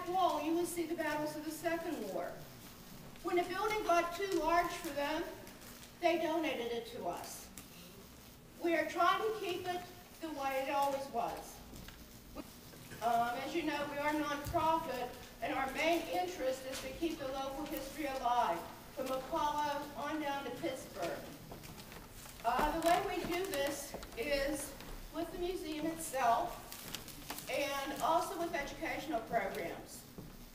back wall, you will see the battles of the Second War. When the building got too large for them, they donated it to us. We are trying to keep it the way it always was. As you know, we are nonprofit, and our main interest is to keep the local history alive, from McCullough on down to Pittsburgh. The way we do this is with the museum itself, and also with educational programs.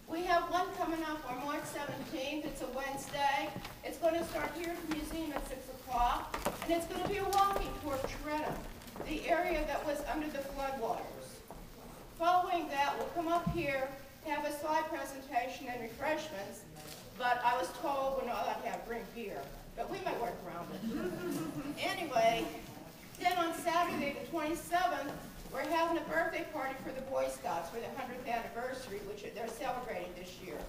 We have one coming up on March 17th. It's a Wednesday. It's going to start here at the museum at 6 o'clock, and it's going to be a walking tour of Tarentum, the area that was under the floodwaters. Following that, we'll come up here, have a slide presentation and refreshments, but I was told we're not allowed to have bring beer, but we might work around it. Anyway, then on Saturday the 27th, we're having a birthday party for the Boy Scouts for the 100th anniversary, which they're celebrating this year.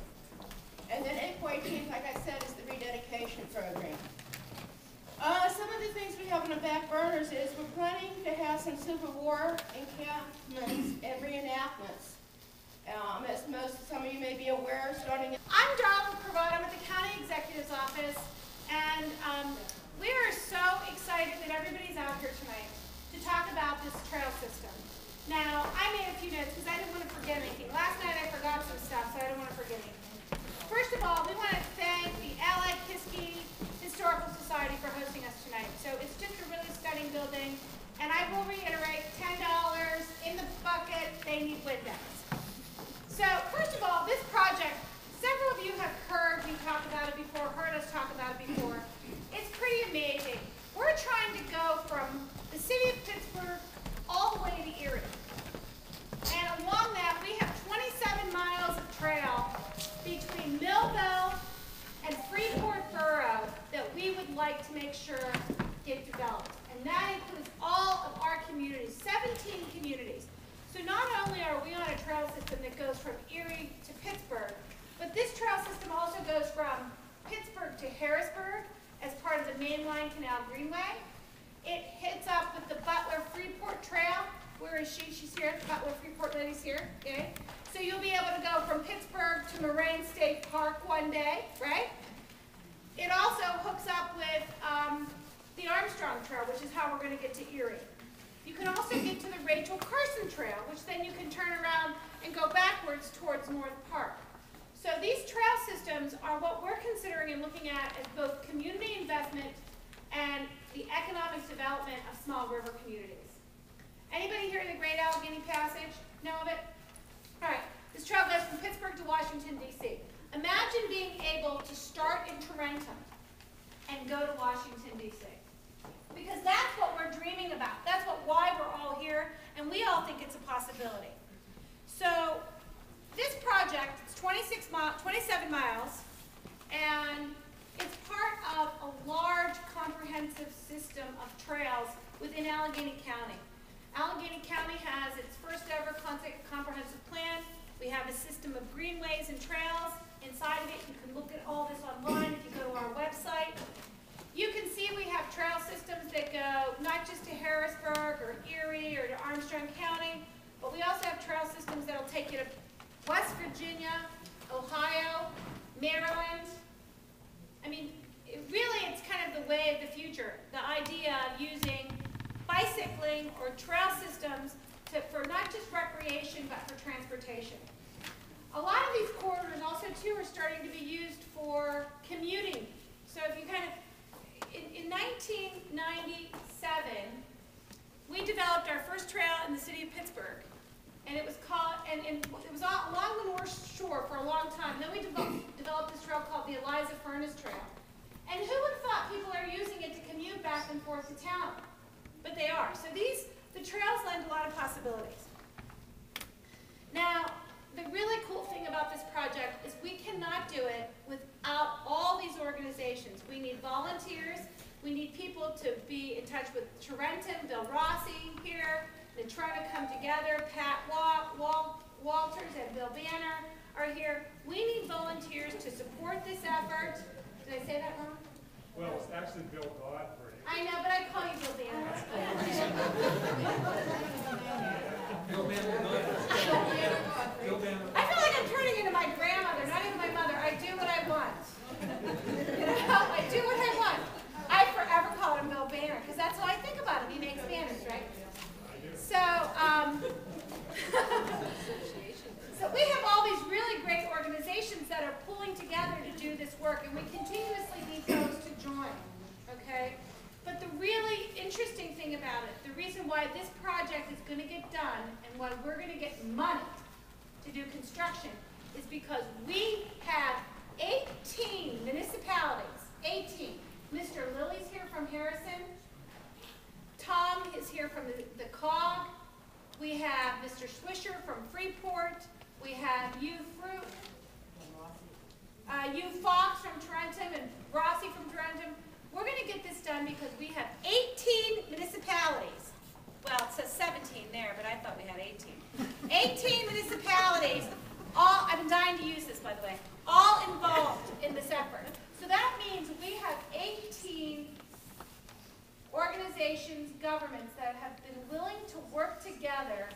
And then April 18th, like I said, is the rededication program. Some of the things we have on the back burners is we're planning to have some Civil War encampments and reenactments. As some of you may be aware, starting I'm Darla Cravat. I'm at the County Executive's Office, and we are so excited that everybody's out here tonight to talk about this trail system. Now, I made a few notes because I didn't want to forget anything. Last night I forgot some stuff, so I didn't want to forget anything. First of all, we want to thank the Allied Kiski Historical Society for hosting us tonight. So it's just a really stunning building, and I will reiterate, $10 in the bucket, they need windows. So first of all, this project, several of you have heard me talk about it before, heard us talk about it before. It's pretty amazing. We're trying to go from the city of Pittsburgh all the way to Erie. And along that, we have 27 miles of trail between Millville and Freeport Borough that we would like to make sure get developed. And that includes all of our communities, 17 communities. So not only are we on a trail system that goes from Erie to Pittsburgh, but this trail system also goes from Pittsburgh to Harrisburg as part of the Main Line Canal Greenway. It hits up with the Butler Freeport Trail. Where is she? She's here. The Butler Freeport lady's here. Okay. So you'll be able to go from Pittsburgh to Moraine State Park one day, right? It also hooks up with the Armstrong Trail, which is how we're going to get to Erie. You can also get to the Rachel Carson Trail, which then you can turn around and go backwards towards North Park. So these trail systems are what we're considering and looking at as both community investment and the economic development of small river communities. Anybody here in the Great Allegheny Passage know of it? All right, this trail goes from Pittsburgh to Washington, D.C. Imagine being able to start in Tarentum and go to Washington, D.C. Because that's what we're dreaming about. That's why we're all here, and we all think it's a possibility. So this project, it's 27 miles, and it's part of a large comprehensive system of trails within Allegheny County. Allegheny County has its first ever comprehensive plan. We have a system of greenways and trails. Inside of it, you can look at all this online if you go to our website. You can see we have trail systems that go not just to Harrisburg or Erie or to Armstrong County, but we also have trail systems that will take you to West Virginia, Ohio, Maryland. I mean, it's kind of the way of the future. The idea of using bicycling or trail systems for not just recreation, but for transportation. A lot of these corridors also, too, are starting to be used for commuting. So if you in 1997, we developed our first trail in the city of Pittsburgh. And it was called, and it was along the North Shore for a long time. Then we developed this trail called the Eliza Furnace Trail. And who would have thought people are using it to commute back and forth to town? But they are. So the trails lend a lot of possibilities. Now, the really cool thing about this project is we cannot do it without all these organizations. We need volunteers. We need people to be in touch with Tarentum, Bill Rossi here, to try to come together. Pat Walters and Bill Banner are here. We need volunteers to support this effort. Did I say that wrong? Well, it's actually Bill Godfrey. I know, but I call you Bill Banner. Bill Banner. I feel like I'm turning about it, the reason why this project is going to get done and why we're going to get money to do construction is because we have 18 municipalities, 18. Mr. Lilly's here from Harrison. Tom is here from the COG. We have Mr. Swisher from Freeport. We have Hugh Fox from Tarentum and Rossi from Tarentum. We're going to get this done because we have 18 municipalities. Well, it says 17 there, but I thought we had 18. 18 municipalities, all, I'm dying to use this, by the way, all involved in this effort. So that means we have 18 organizations, governments that have been willing to work together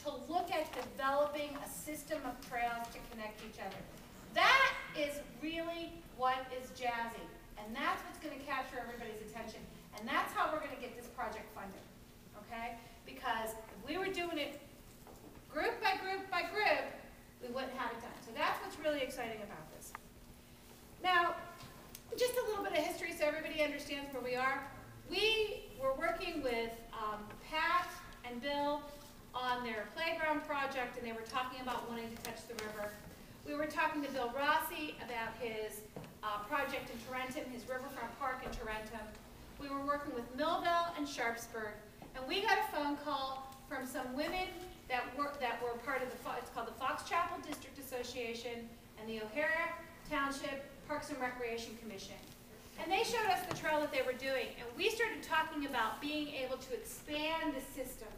to look at developing a system of trails to connect each other. That is really what is jazzy, and that's what's going to capture everybody's attention, and that's how we're going to get this project funded, okay? Because if we were doing it group by group by group, we wouldn't have it done. So that's what's really exciting about this. Now, just a little bit of history so everybody understands where we are. We were working with Pat and Bill on their playground project, and they were talking about wanting to touch the river. We were talking to Bill Rossi about his project in Tarentum, his riverfront park in Tarentum. We were working with Millville and Sharpsburg, and we got a phone call from some women that were part of it's called the Fox Chapel District Association and the O'Hara Township Parks and Recreation Commission. And they showed us the trail that they were doing, and we started talking about being able to expand the system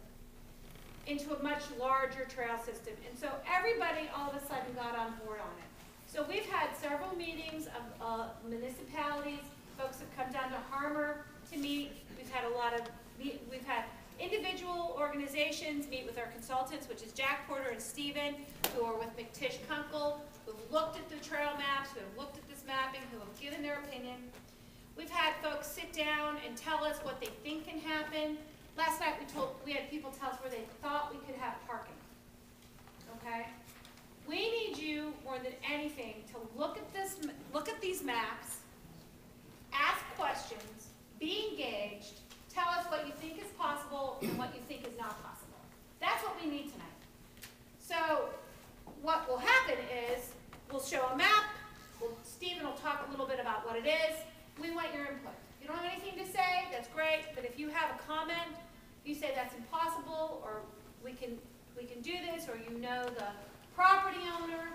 into a much larger trail system. And so everybody all of a sudden got on board on it. So we've had several meetings of municipalities. Folks have come down to Harmer to meet. We've had individual organizations meet with our consultants, which is Jack Porter and Steven, who are with McTish Kunkel, who have looked at the trail maps, who have looked at this mapping, who have given their opinion. We've had folks sit down and tell us what they think can happen. Last night we had people tell us where they thought we could have parking. Okay? We need you more than anything to look at these maps, ask questions, be engaged, tell us what you think is possible and what you think is not possible. That's what we need tonight. So what will happen is we'll show a map. Stephen will talk a little bit about what it is. We want your input. If you don't have anything to say, that's great. But if you have a comment, if you say that's impossible, or we can do this, or you know the property owner,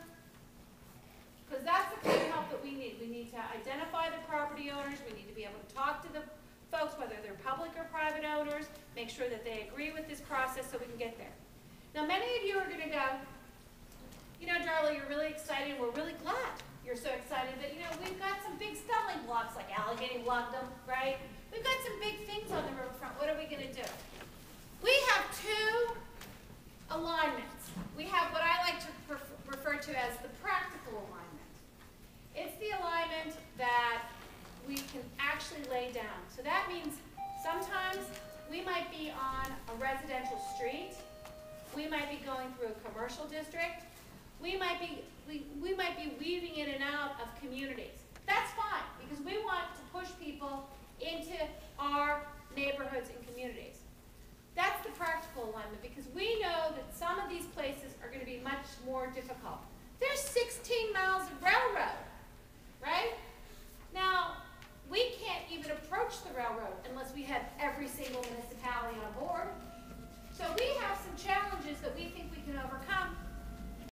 because that's the kind of help that we need. We need to identify the property owners. We need to be able to talk to the folks, whether they're public or private owners, make sure that they agree with this process so we can get there. Now, many of you are going to go, you know, Darla, you're really excited. We're really glad you're so excited that, you know, we've got some big stumbling blocks like Allegheny Bluffdom, right? We've got some big things on the riverfront. What are we going to do? We have two alignments. We have what I like to refer to as the practical alignment. It's the alignment that we can actually lay down. So that means sometimes we might be on a residential street. We might be going through a commercial district. We might be weaving in and out of communities. That's fine, because we want to push people into our neighborhoods and communities. That's the practical alignment, because we know that some of these places are going to be much more difficult. There's 16 miles of railroad, right? Now, we can't even approach the railroad unless we have every single municipality on board. So we have some challenges that we think we can overcome,